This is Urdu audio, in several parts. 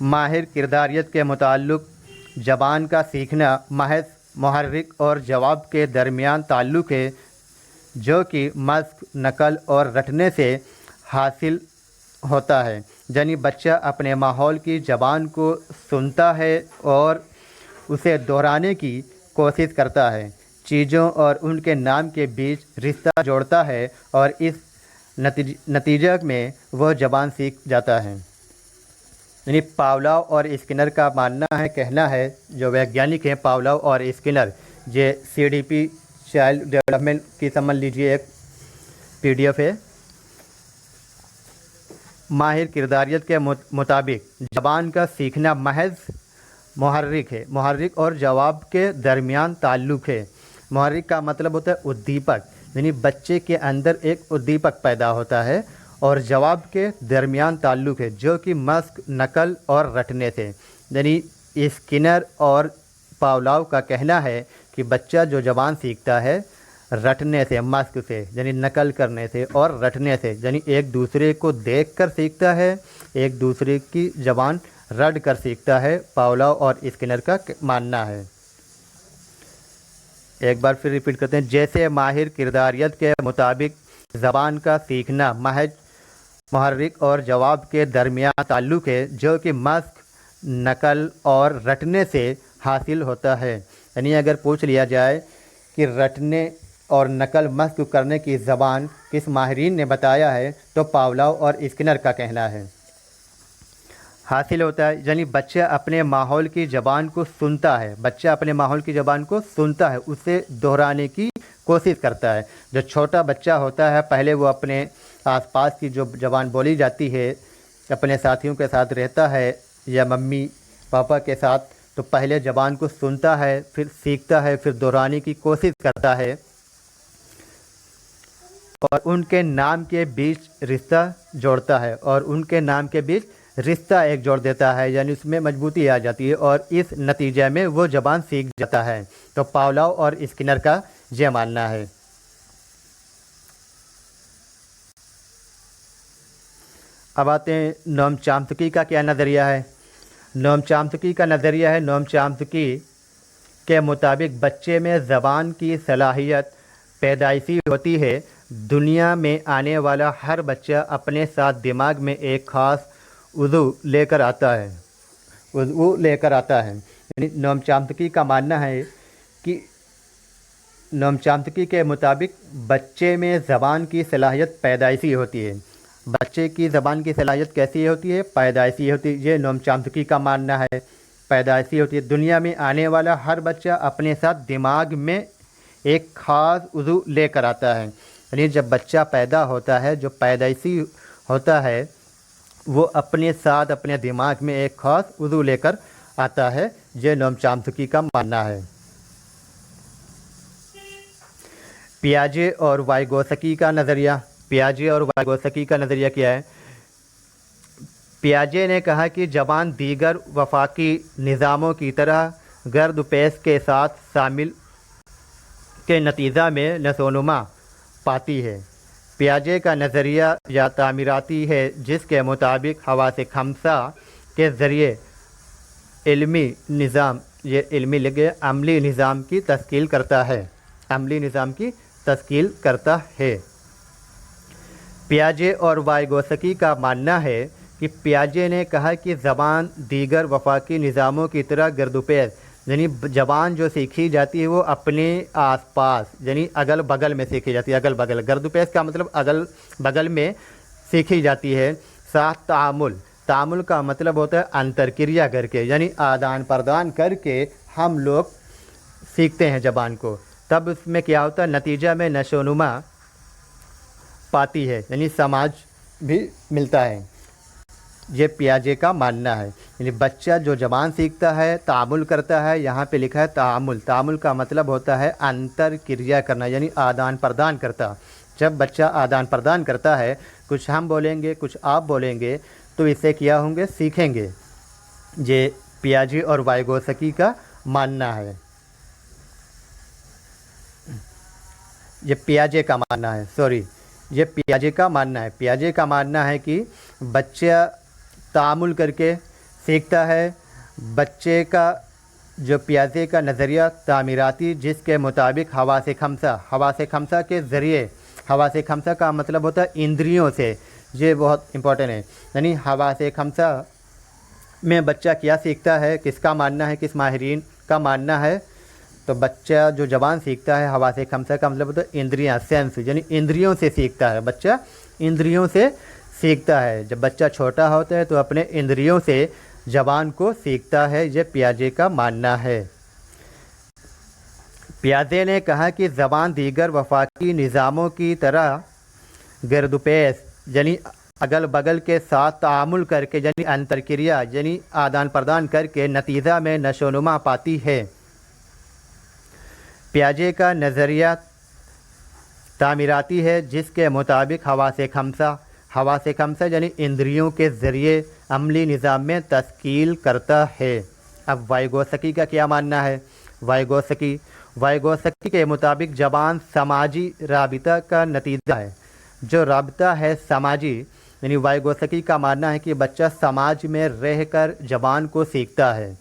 ماہر کرداریت کے متعلق زبان کا سیکھنا محض محرک اور جواب کے درمیان تعلق ہے، جو کہ مشق، نقل اور رٹنے سے حاصل ہوتا ہے۔ یعنی بچہ اپنے ماحول کی زبان کو سنتا ہے اور اسے دہرانے کی کوشش کرتا ہے، چیزوں اور ان کے نام کے بیچ رشتہ جوڑتا ہے اور اس نتیجے میں وہ زبان سیکھ جاتا ہے۔ یعنی پاولاو اور اسکنر کا ماننا ہے، کہنا ہے، جو ویگیانک ہیں پاولاو اور اسکنر، یہ CDP چائلڈ ڈیولپمنٹ کی سمجھ لیجیے ایک PDF ہے۔ ماہر کرداریت کے مطابق زبان کا سیکھنا محض محرک ہے، محرک اور جواب کے درمیان تعلق ہے۔ محرک کا مطلب ہوتا ہے ادیپک، یعنی بچے کے اندر ایک ادیپک پیدا ہوتا ہے، اور جواب کے درمیان تعلق ہے، جو کہ مشق، نقل اور رٹنے سے۔ یعنی اسکنر اور پاولاو کا کہنا ہے کہ بچہ جو زبان سیکھتا ہے رٹنے سے، مشق سے یعنی نقل کرنے سے، اور رٹنے سے یعنی ایک دوسرے کو دیکھ کر سیکھتا ہے، ایک دوسرے کی زبان رٹ کر سیکھتا ہے، پاولاو اور اسکنر کا ماننا ہے۔ ایک بار پھر ریپیٹ کرتے ہیں، جیسے ماہر کرداریت کے مطابق زبان کا سیکھنا محض محرک اور جواب کے درمیان تعلق ہے، جو کہ مشق، نقل اور رٹنے سے حاصل ہوتا ہے۔ یعنی اگر پوچھ لیا جائے کہ رٹنے اور نقل مشق کرنے کی زبان کس ماہرین نے بتایا ہے، تو پاولاو اور اسکنر کا کہنا ہے حاصل ہوتا ہے۔ یعنی بچہ اپنے ماحول کی زبان کو سنتا ہے، بچہ اپنے ماحول کی زبان کو سنتا ہے، اسے دہرانے کی کوشش کرتا ہے۔ جو چھوٹا بچہ ہوتا ہے پہلے وہ اپنے آس پاس کی جو زبان بولی جاتی ہے، اپنے ساتھیوں کے ساتھ رہتا ہے یا ممی پاپا کے ساتھ، تو پہلے زبان کو سنتا ہے، پھر سیکھتا ہے، پھر دہرانے کی کوشش کرتا ہے، اور ان کے نام کے بیچ رشتہ جوڑتا ہے، اور ان کے نام کے بیچ رشتہ ایک جوڑ دیتا ہے، یعنی اس میں مضبوطی آ جاتی ہے، اور اس نتیجے میں وہ زبان سیکھ جاتا ہے۔ تو پاولاو اور اسکنر کا یہ ماننا ہے۔ اب آتے ہیں نوم چامسکی کا کیا نظریہ ہے۔ نوم چامسکی کا نظریہ ہے، نوم چامسکی کے مطابق بچے میں زبان کی صلاحیت پیدائشی ہوتی ہے۔ دنیا میں آنے والا ہر بچہ اپنے ساتھ دماغ میں ایک خاص عضو لے کر آتا ہے۔ یعنی نوم چامسکی کا ماننا ہے کہ نوم چامسکی کے مطابق بچے میں زبان کی صلاحیت پیدائشی ہوتی ہے۔ بچے کی زبان کی صلاحیت کیسی ہوتی ہے؟ پیدائشی ہوتی ہے۔ یہ نوم چامسکی کا ماننا ہے، پیدائشی ہوتی ہے۔ دنیا میں آنے والا ہر بچہ اپنے ساتھ دماغ میں ایک خاص عضو لے کر آتا ہے۔ یعنی جب بچہ پیدا ہوتا ہے، جو پیدائشی ہوتا ہے، وہ اپنے ساتھ اپنے دماغ میں ایک خاص عضو لے کر آتا ہے۔ یہ نوم چامسکی کا ماننا ہے۔ پیاجے اور وائیگوسکی کا نظریہ۔ پیاجے اور وائیگوسکی کا نظریہ کیا ہے؟ پیاجے نے کہا کہ زبان دیگر وفاقی نظاموں کی طرح گرد و پیش کے ساتھ شامل کے نتیجہ میں نشوونما پاتی ہے۔ پیاجے کا نظریہ یا تعمیراتی ہے، جس کے مطابق حواس خمسہ کے ذریعے علمی نظام، یہ علمی لگے عملی نظام کی تشکیل کرتا ہے، عملی نظام کی تشکیل کرتا ہے۔ پیاجے اور وائیگوسکی کا ماننا ہے کہ پیاجے نے کہا کہ زبان دیگر وفاقی نظاموں کی طرح گرد و پیش، یعنی زبان جو سیکھی جاتی ہے وہ اپنے آس پاس یعنی اگل بغل میں سیکھی جاتی ہے۔ اگل بغل، گرد و پیش کا مطلب اگل بغل میں سیکھی جاتی ہے۔ ساتھ تعامل، تعامل کا مطلب ہوتا ہے انتر کریا کر کے، یعنی آدان پردان کر کے ہم لوگ سیکھتے ہیں زبان کو۔ تب اس میں کیا ہوتا ہے؟ نتیجہ میں نشوونما پاتی ہے، یعنی سماج بھی ملتا ہے۔ یہ پیاجے کا ماننا ہے۔ یعنی بچہ جو زبان سیکھتا ہے، تعامل کرتا ہے، یہاں پہ لکھا ہے تعامل۔ تعامل کا مطلب ہوتا ہے انتر کریا کرنا، یعنی آدان پردان کرتا۔ جب بچہ آدان پردان کرتا ہے، کچھ ہم بولیں گے، کچھ آپ بولیں گے، تو اسے کیا ہوں گے؟ سیکھیں گے۔ یہ پیاجے اور وائیگوسکی کا ماننا ہے۔ یہ پیاجے کا ماننا ہے، یہ پیاجے کا ماننا ہے۔ پیاجے کا ماننا ہے کہ بچہ تعامل کر کے سیکھتا ہے بچے کا جو پیازے کا نظریہ تعمیراتی، جس کے مطابق حواس خمسہ کے ذریعے، حواس خمسہ کا مطلب ہوتا ہے اندریوں سے، یہ بہت امپورٹنٹ ہے، یعنی حواس خمسہ میں بچہ کیا سیکھتا ہے، کس کا ماننا ہے، کس ماہرین کا ماننا ہے، تو بچہ جو زبان سیکھتا ہے حواس خمسہ کا مطلب ہوتا ہے اندریاں، سینس، یعنی اندریوں سے سیکھتا ہے، بچہ اندریوں سے سیکھتا ہے۔ جب بچہ چھوٹا ہوتا ہے تو اپنے اندریوں سے زبان کو سیکھتا ہے، یہ پیاجے کا ماننا ہے۔ پیاجے نے کہا کہ زبان دیگر وفاقی نظاموں کی طرح گردوپیش یعنی اگل بگل کے ساتھ تعامل کر کے، یعنی انترکریا یعنی آدان پردان کر کے نتیجہ میں نشو و نما پاتی ہے۔ پیاجے کا نظریہ تعمیراتی ہے، جس کے مطابق حواس خمسہ یعنی اندریوں کے ذریعے عملی نظام میں تشکیل کرتا ہے۔ اب وائیگوسکی کا کیا ماننا ہے؟ وائیگوسکی کے مطابق زبان سماجی رابطہ کا نتیجہ ہے۔ جو رابطہ ہے سماجی، یعنی وائیگوسکی کا ماننا ہے کہ بچہ سماج میں رہ کر زبان کو سیکھتا ہے۔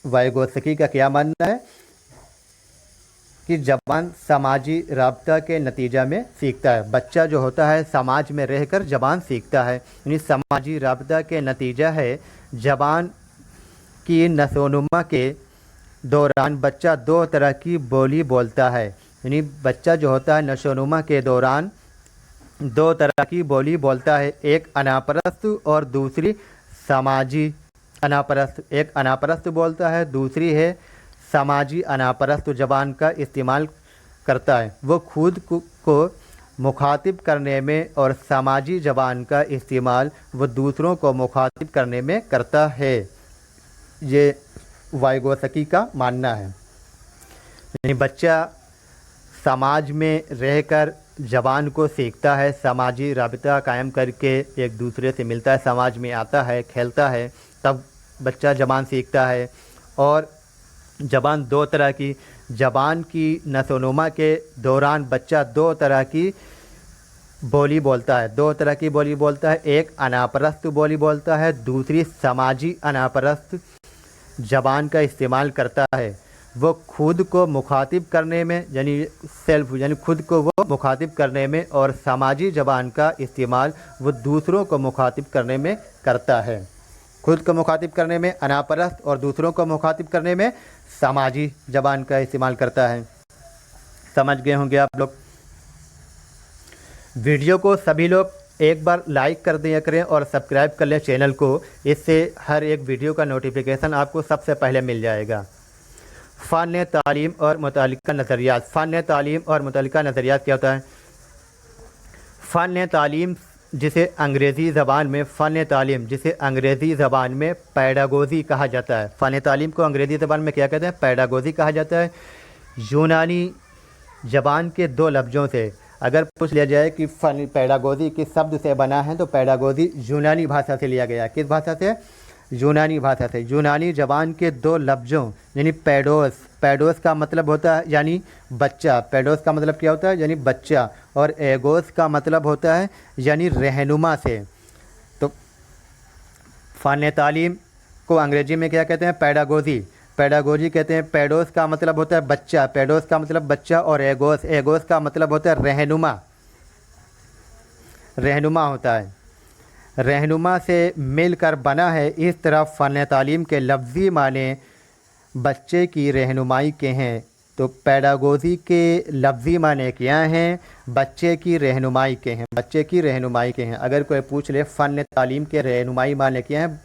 وائیگوسکی کا کیا ماننا ہے کہ زبان سماجی رابطہ کے نتیجہ میں سیکھتا ہے۔ بچہ جو ہوتا ہے سماج میں رہ کر زبان سیکھتا ہے، یعنی سماجی رابطہ کے نتیجہ ہے۔ زبان کی نشو و نما کے دوران بچہ دو طرح کی بولی بولتا ہے، یعنی بچہ جو ہوتا ہے نشو و نما کے دوران دو طرح کی بولی بولتا ہے، ایک اناپرست اور دوسری سماجی اناپرست۔ ایک اناپرست بولتا ہے، دوسری ہے سماجی اناپرست زبان کا استعمال کرتا ہے۔ وہ خود کو مخاطب کرنے میں اور سماجی زبان کا استعمال وہ دوسروں کو مخاطب کرنے میں کرتا ہے۔ یہ وائیگوسکی کا ماننا ہے، یعنی بچہ سماج میں رہ کر زبان کو سیکھتا ہے، سماجی رابطہ قائم کر کے ایک دوسرے سے ملتا ہے، سماج میں آتا ہے، کھیلتا ہے، تب بچہ زبان سیکھتا ہے۔ اور زبان دو طرح کی، زبان کی نشو و نما کے دوران بچہ دو طرح کی بولی بولتا ہے، دو طرح کی بولی بولتا ہے، ایک اناپرست بولی بولتا ہے، دوسری سماجی اناپرست زبان کا استعمال کرتا ہے۔ وہ خود کو مخاطب کرنے میں یعنی سیلف یعنی خود کو وہ مخاطب کرنے میں اور سماجی زبان کا استعمال وہ دوسروں کو مخاطب کرنے میں کرتا ہے۔ خود کو مخاطب کرنے میں اناپرست اور دوسروں کو مخاطب کرنے میں سماجی زبان کا استعمال کرتا ہے۔ سمجھ گئے ہوں گے آپ لوگ۔ ویڈیو کو سبھی لوگ ایک بار لائک کر دیا کریں اور سبسکرائب کر لیں چینل کو، اس سے ہر ایک ویڈیو کا نوٹیفیکیشن آپ کو سب سے پہلے مل جائے گا۔ فن تعلیم اور متعلقہ نظریات۔ فن تعلیم اور متعلقہ نظریات کیا ہوتا ہے؟ فن تعلیم جسے انگریزی زبان میں پیڈاگوجی کہا جاتا ہے۔ فن تعلیم کو انگریزی زبان میں کیا کہتے ہیں؟ پیڈاگوجی کہا جاتا ہے۔ یونانی زبان کے دو لفظوں سے اگر پوچھ لیا جائے کہ فن پیڈاگوجی کس شبد سے بنا ہے تو پیڈاگوجی یونانی بھاشا سے لیا گیا ہے۔ کس بھاشا سے؟ یونانی بھاشا سے۔ یونانی زبان کے دو لفظوں یعنی پیڈوس کا مطلب ہوتا ہے یعنی بچہ، پیڈوس کا مطلب کیا ہوتا ہے؟ یعنی بچہ، اور ایگوس کا مطلب ہوتا ہے یعنی رہنما سے۔ تو فن تعلیم کو انگریزی میں کیا کہتے ہیں؟ پیڈاگوجی کہتے ہیں۔ پیڈوس کا مطلب ہوتا ہے بچہ، پیڈوس کا مطلب بچہ، اور ایگوس کا مطلب ہوتا ہے رہنما ہوتا ہے، رہنما سے مل کر بنا ہے۔ اس طرح فن تعلیم کے لفظی معنی بچے کی رہنمائی کے ہیں، تو پیڈاگوجی کے لفظی معنی کیا ہیں؟ بچے کی رہنمائی کے ہیں۔ اگر کوئی پوچھ لے فن تعلیم کے رہنمائی معنی کیا ہیں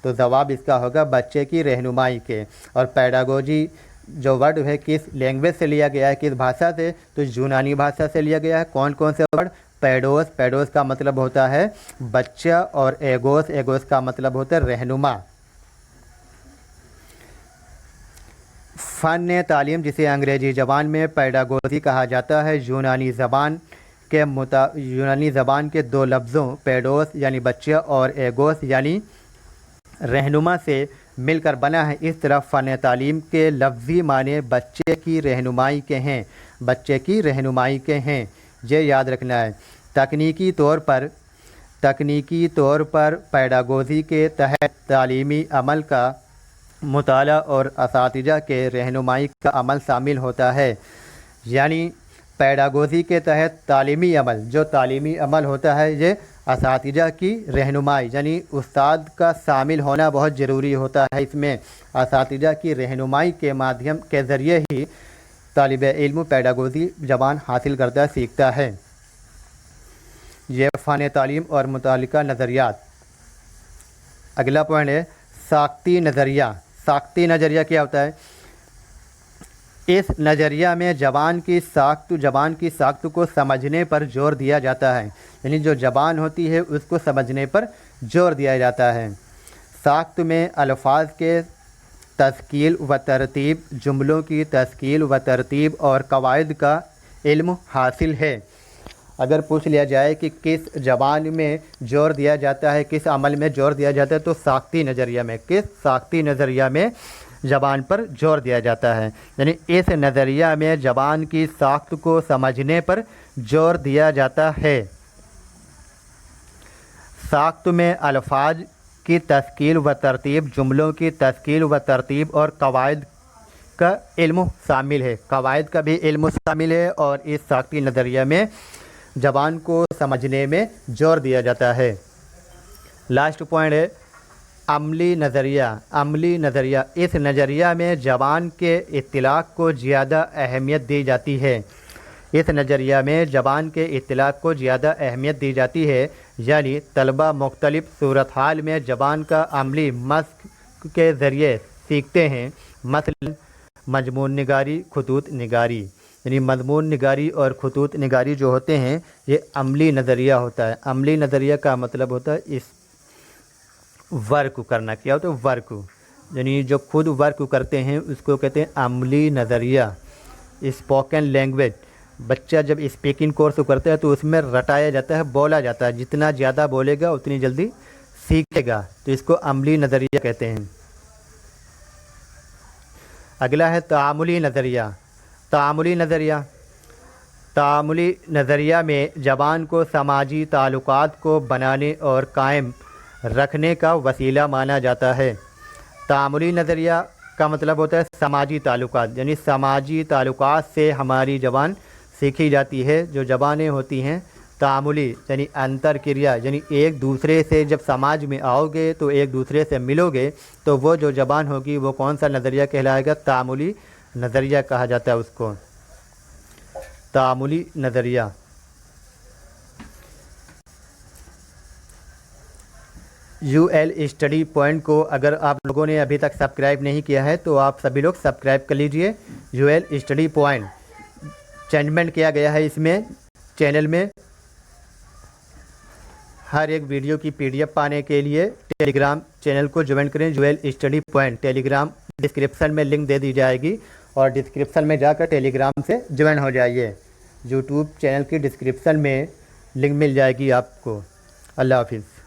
تو جواب اس کا ہوگا بچے کی رہنمائی کے۔ اور پیڈاگوجی جو ورڈ ہے کس لینگویج سے لیا گیا ہے، کس بھاشا سے؟ تو یونانی بھاشا سے لیا گیا ہے۔ کون سے ورڈ؟ پیڈوس کا مطلب ہوتا ہے بچہ، اور ایگوس کا مطلب ہوتا ہے رہنما۔ فن تعلیم جسے انگریزی زبان میں پیڈاگوجی کہا جاتا ہے، یونانی زبان کے دو لفظوں پیڈوس یعنی بچہ اور ایگوس یعنی رہنما سے مل کر بنا ہے۔ اس طرح فن تعلیم کے لفظی معنی بچے کی رہنمائی کے ہیں، یہ یاد رکھنا ہے۔ تکنیکی طور پر تکنیکی طور پر پیڈاگوجی کے تحت تعلیمی عمل کا مطالعہ اور اساتذہ کے رہنمائی کا عمل شامل ہوتا ہے۔ یعنی پیڈاگوجی کے تحت تعلیمی عمل، جو تعلیمی عمل ہوتا ہے یہ اساتذہ کی رہنمائی، یعنی استاد کا شامل ہونا بہت ضروری ہوتا ہے۔ اس میں اساتذہ کی رہنمائی کے مادھیم کے ذریعے ہی طالب علم پیڈاگوجی زبان حاصل کرتا سیکھتا ہے۔ یہ فن تعلیم اور متعلقہ نظریات۔ اگلا پوائنٹ ہے ساختی نظریہ۔ ساختی نظریہ کیا ہوتا ہے؟ اس نظریہ میں زبان کی ساخت کو سمجھنے پر زور دیا جاتا ہے، یعنی جو زبان ہوتی ہے اس کو سمجھنے پر زور دیا جاتا ہے۔ ساخت میں الفاظ کے تشکیل و ترتیب، جملوں کی تشکیل و ترتیب اور قواعد کا علم حاصل ہے۔ اگر پوچھ لیا جائے کہ کس زبان میں زور دیا جاتا ہے، کس عمل میں زور دیا جاتا ہے، تو ساختی نظریہ میں، کس ساختی نظریہ میں زبان پر زور دیا جاتا ہے، یعنی اس نظریہ میں زبان کی ساخت کو سمجھنے پر زور دیا جاتا ہے۔ ساخت میں الفاظ کی تشکیل و ترتیب، جملوں کی تشکیل و ترتیب اور قواعد کا علم شامل ہے۔ قواعد کا بھی علم شامل ہے اور اس ساختی نظریہ میں زبان کو سمجھنے میں زور دیا جاتا ہے۔ لاسٹ پوائنٹ ہے عملی نظریہ۔ عملی نظریہ، اس نظریہ میں زبان کے اطلاق کو زیادہ اہمیت دی جاتی ہے۔ اس نظریہ میں زبان کے اطلاق کو زیادہ اہمیت دی جاتی ہے، یعنی طلبہ مختلف صورتحال میں زبان کا عملی مشق کے ذریعے سیکھتے ہیں، مثلا مضمون نگاری، خطوط نگاری، یعنی مضمون نگاری اور خطوط نگاری جو ہوتے ہیں یہ عملی نظریہ ہوتا ہے۔ عملی نظریہ کا مطلب ہوتا ہے اس ورک کرنا، کیا ہوتا ہے ورک، یعنی جو خود ورک کرتے ہیں اس کو کہتے ہیں عملی نظریہ۔ اسپوکن لینگویج، بچہ جب اسپیکنگ کورس کرتا ہے تو اس میں رٹایا جاتا ہے، بولا جاتا ہے، جتنا زیادہ بولے گا اتنی جلدی سیکھے گا، تو اس کو عملی نظریہ کہتے ہیں۔ اگلا ہے تعاملی نظریہ۔ تعاملی نظریہ، تعاملی نظریہ میں زبان کو سماجی تعلقات کو بنانے اور قائم رکھنے کا وسیلہ مانا جاتا ہے۔ تعاملی نظریہ کا مطلب ہوتا ہے سماجی تعلقات، یعنی سماجی تعلقات سے ہماری زبان سیکھی جاتی ہے۔ جو زبانیں ہوتی ہیں تعاملی یعنی انتر کریا، یعنی ایک دوسرے سے جب سماج میں آؤ گے تو ایک دوسرے سے ملو گے تو وہ جو زبان ہوگی وہ کون سا نظریہ کہلائے گا؟ تعاملی نظریہ کہا جاتا ہے اس کو، تعاملی نظریہ۔ یو ایل اسٹڈی پوائنٹ کو اگر آپ لوگوں نے ابھی تک سبسکرائب نہیں کیا ہے تو آپ سبھی لوگ سبسکرائب کر لیجئے۔ یو ایل اسٹڈی پوائنٹ چینجمنٹ کیا گیا ہے اس میں چینل میں۔ ہر ایک ویڈیو کی پی ڈی ایف پانے کے لیے ٹیلی گرام چینل کو جوائن کریں، U L study point. Telegram description میں لنک دے دی جائے گی اور ڈسکرپشن میں جا کر ٹیلی گرام سے جوائن ہو جائیے۔ یوٹیوب چینل کی ڈسکرپشن میں لنک مل جائے گی آپ کو۔ اللہ حافظ۔